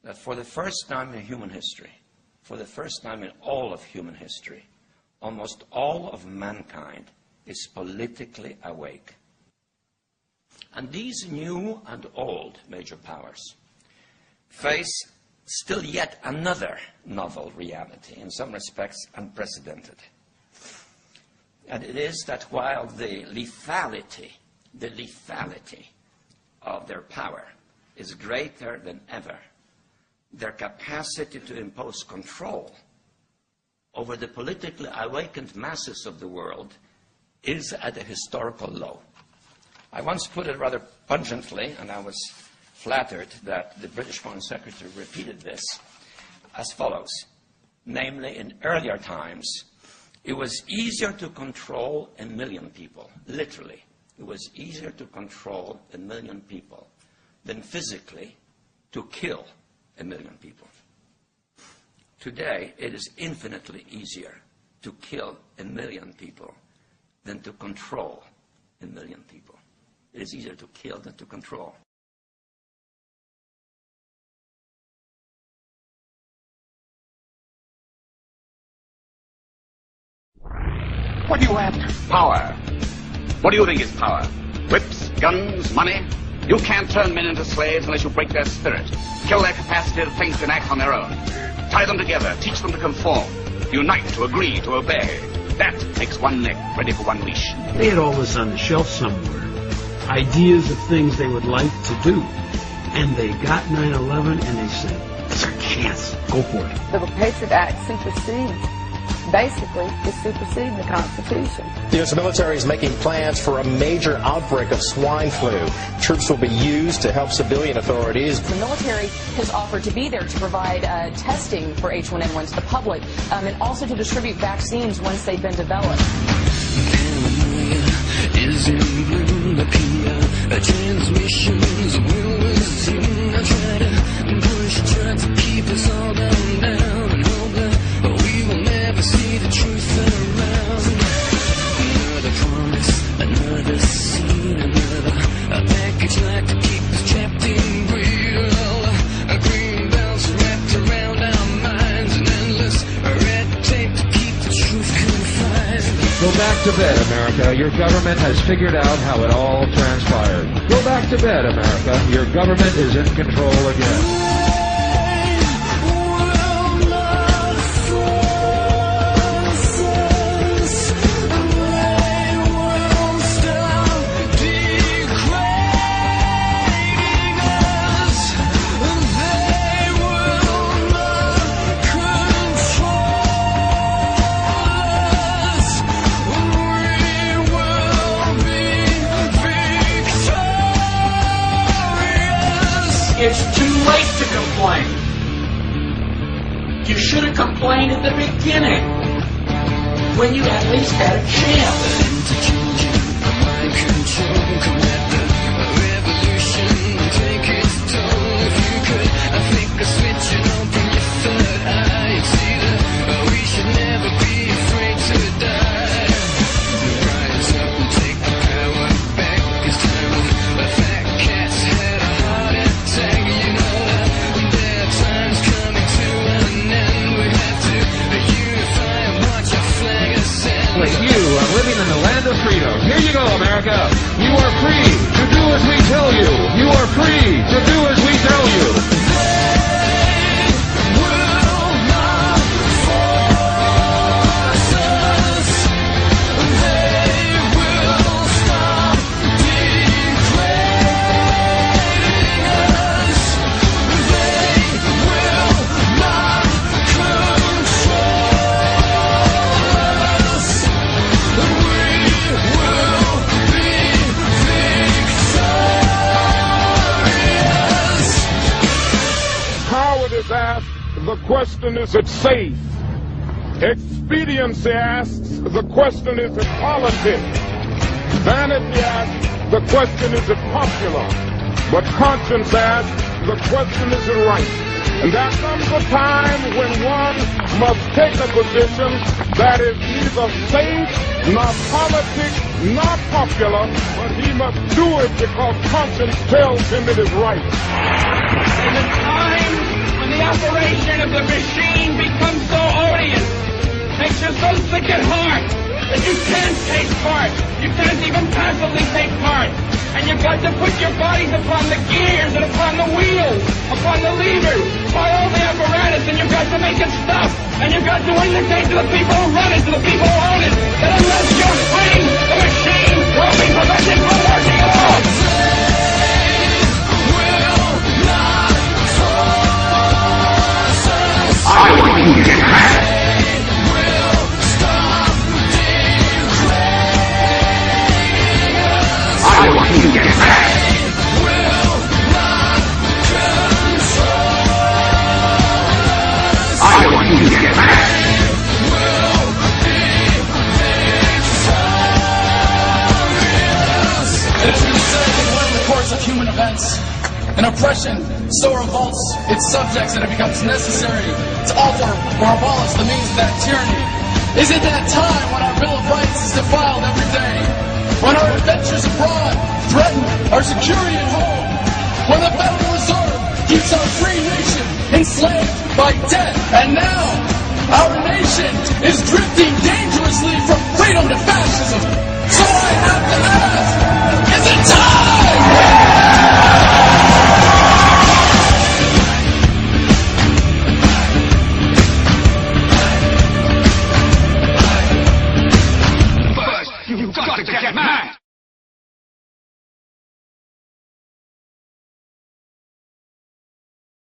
that for the first time in human history, for the first time in all of human history, almost all of mankind is politically awake. And these new and old major powers face still yet another novel reality, in some respects unprecedented. And it is that while the lethality of their power is greater than ever, their capacity to impose control over the politically awakened masses of the world is at a historical low. I once put it rather pungently, and I was flattered that the British Foreign Secretary repeated this, as follows. Namely, in earlier times, it was easier to control 1 million people, literally. It was easier to control 1 million people than physically to kill 1 million people. Today, it is infinitely easier to kill 1 million people than to control 1 million people. It is easier to kill than to control. What are you after? Power. What do you think is power? Whips, guns, money? You can't turn men into slaves unless you break their spirit, kill their capacity to think and act on their own. Tie them together, teach them to conform, unite, to agree, to obey. That makes one neck ready for one leash. They had all this on the shelf somewhere. Ideas of things they would like to do. And they got 9/11 and they said, it's our chance. Go for it. The Patriot Act basically is superseding the Constitution. The U.S. military is making plans for a major outbreak of swine flu. Troops will be used to help civilian authorities. The military has offered to be there to provide testing for H1N1 to the public and also to distribute vaccines once they've been developed. Transmissions will resume. I try to keep us all down and hope that we will never see the truth around. Another promise, another scene, another package like to keep us trapped in real. Green belts wrapped around our minds, and endless red tape to keep the truth confined. Go back to bed, America. Your government has figured out how it all transpired. Go back to bed, America. Your government is in control again. It's too late to complain. You should have complained at the beginning, when you at least had a chance. Living in the land of freedom. Here you go, America. You are free to do as we tell you. You are free to do as we tell you. They will not force us. They will stop degrading us. They will not control. Asked, the question, is it safe? Expediency asks, the question, is it politics? Vanity asks, the question, is it popular? But conscience asks, the question, is it right? And there comes a time when one must take a position that is neither safe, nor politics, nor popular, but he must do it because conscience tells him it is right. In a time sick at heart that you can't take part. You can't even passively take part. And you've got to put your bodies upon the gears and upon the wheels, upon the levers, by all the apparatus, and you've got to make it stop. And you've got to indicate to the people who run it, to the people who own it, that unless you're free, the machine will be prevented from working at all. I want you to get back. I want you to get back. I want you to get back. It has been said that when in the course of human events, an oppression so revolts its subjects that it becomes necessary to alter or abolish the means of that tyranny. Is it that time when our Bill of Rights is defiled every day? When our adventures abroad threaten our security at home? When the Federal Reserve keeps our free nation enslaved by debt? And now, our nation is drifting